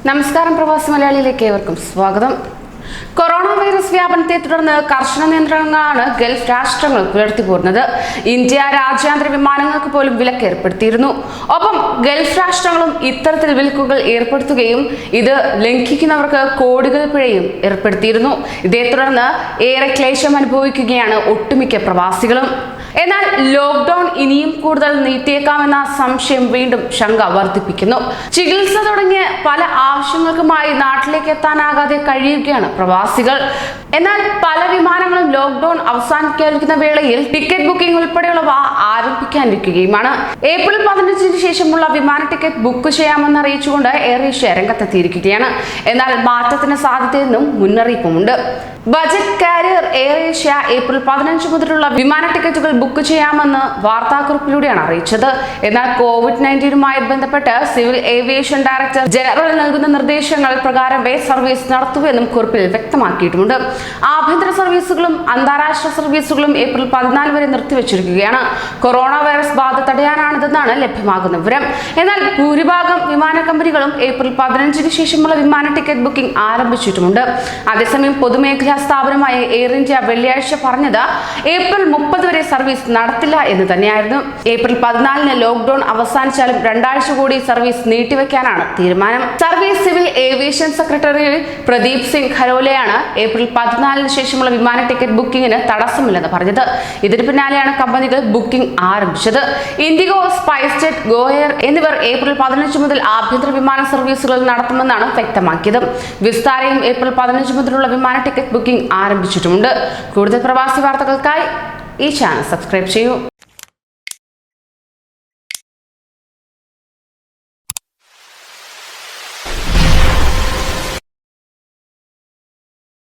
നമസ്കാരം, പ്രവാസി മലയാളിയിലേക്ക് ഏവർക്കും സ്വാഗതം. കൊറോണ വൈറസ് വ്യാപനത്തെ തുടർന്ന് കർശന നിയന്ത്രണങ്ങളാണ് ഗൾഫ് രാഷ്ട്രങ്ങൾ പുലർത്തിപ്പോരുന്നത്. ഇന്ത്യ രാജ്യാന്തര വിമാനങ്ങൾക്ക് പോലും വിലക്ക് ഏർപ്പെടുത്തിയിരുന്നു. ഒപ്പം ഗൾഫ് രാഷ്ട്രങ്ങളും ഇത്തരത്തിൽ വിലക്കുകൾ ഏർപ്പെടുത്തുകയും ഇത് ലംഘിക്കുന്നവർക്ക് കോടികൾ പിഴയും ഏർപ്പെടുത്തിയിരുന്നു. ഇതേ തുടർന്ന് ഏറെ ക്ലേശം അനുഭവിക്കുകയാണ് ഒട്ടുമിക്ക പ്രവാസികളും. എന്നാൽ ലോക്ക്ഡൌൺ ഇനിയും കൂടുതൽ നീട്ടിയേക്കാമെന്ന സംശയം വീണ്ടും ശങ്ക വർദ്ധിപ്പിക്കുന്നു. ചികിത്സ തുടങ്ങിയ പല ആവശ്യങ്ങൾക്കുമായി നാട്ടിലേക്ക് എത്താനാകാതെ കഴിയുകയാണ് പ്രവാസികൾ. എന്നാൽ പല വിമാനങ്ങളും ലോക്ക്ഡൌൺ അവസാനിക്കാനിരിക്കുന്ന വേളയിൽ ടിക്കറ്റ് ബുക്കിംഗ് ഉൾപ്പെടെയുള്ളവ ആരംഭിക്കാനിരിക്കുകയുമാണ്. ഏപ്രിൽ 15 ശേഷമുള്ള വിമാന ടിക്കറ്റ് ബുക്ക് ചെയ്യാമെന്ന് അറിയിച്ചുകൊണ്ട് എയർ ഏഷ്യ രംഗത്തെത്തിയിരിക്കുകയാണ്. എന്നാൽ മാറ്റത്തിന് സാധ്യതയെന്നും മുന്നറിയിപ്പുമുണ്ട്. Budget carrier Air Asia April 15 മുതലുള്ള വിമാന ടിക്കറ്റുകൾ ബുക്ക് ചെയ്യാമെന്ന് വാർത്താക്കുറിപ്പിലൂടെയാണ് അറിയിച്ചത്. എന്നാൽ COVID-19മായി ബന്ധപ്പെട്ട് സിവിൽ ഏവിയേഷൻ ഡയറക്ടർ ജനറൽ നൽകുന്ന നിർദ്ദേശങ്ങൾ പ്രകാരമേ സർവീസ് നടത്തുമെന്നും കുറിപ്പിൽ വ്യക്തമാക്കിയിട്ടുണ്ട്. ആഭ്യന്തര സർവീസുകളും അന്താരാഷ്ട്ര സർവീസുകളും ഏപ്രിൽ 14 വരെ നിർത്തിവച്ചിരിക്കുകയാണ്. കൊറോണ വൈറസ് ബാധ തടയാനാണിതെന്നാണ് ലഭ്യമാകുന്ന വിവരം. എന്നാൽ ഭൂരിഭാഗം വിമാന കമ്പനികളും ഏപ്രിൽ 15 ശേഷമുള്ള വിമാന ടിക്കറ്റ് ബുക്കിംഗ് ആരംഭിച്ചിട്ടുമുണ്ട്. അതേസമയം പൊതുമേഖലാ സ്ഥാപനമായ എയർ ഇന്ത്യ വെള്ളിയാഴ്ച പറഞ്ഞത് ഏപ്രിൽ 30 വരെ സർവീസ് നടത്തില്ല എന്ന് തന്നെയായിരുന്നു. ഏപ്രിൽ 14 ലോക്ക്ഡൌൺ അവസാനിച്ചാലും 2 ആഴ്ച കൂടി സർവീസ് നീട്ടിവെക്കാനാണ് തീരുമാനം. Service civil aviation secretary Pradeep Singh ഖരോലയാണ് ഏപ്രിൽ 14 ശേഷമുള്ള വിമാന ടിക്കറ്റ് ബുക്കിംഗിന് തടസ്സമില്ലെന്ന് പറഞ്ഞത്. ഇതിന് പിന്നാലെയാണ് കമ്പനികൾ ബുക്കിംഗ് ആരംഭിച്ചത്. IndiGo, spice jet, go air എന്നിവർ ഏപ്രിൽ 15 മുതൽ ആഭ്യന്തര വിമാന സർവീസുകൾ നടത്തുമെന്നാണ് വ്യക്തമാക്കിയത്. വിസ്താരയും ഏപ്രിൽ 15 മുതലുള്ള വിമാന ടിക്കറ്റ് ബുക്കിംഗ് ആരംഭിച്ചിട്ടുമുണ്ട്. കൂടുതൽ പ്രവാസി വാർത്തകൾക്കായി ഈ ചാനൽ സബ്സ്ക്രൈബ് ചെയ്യൂ.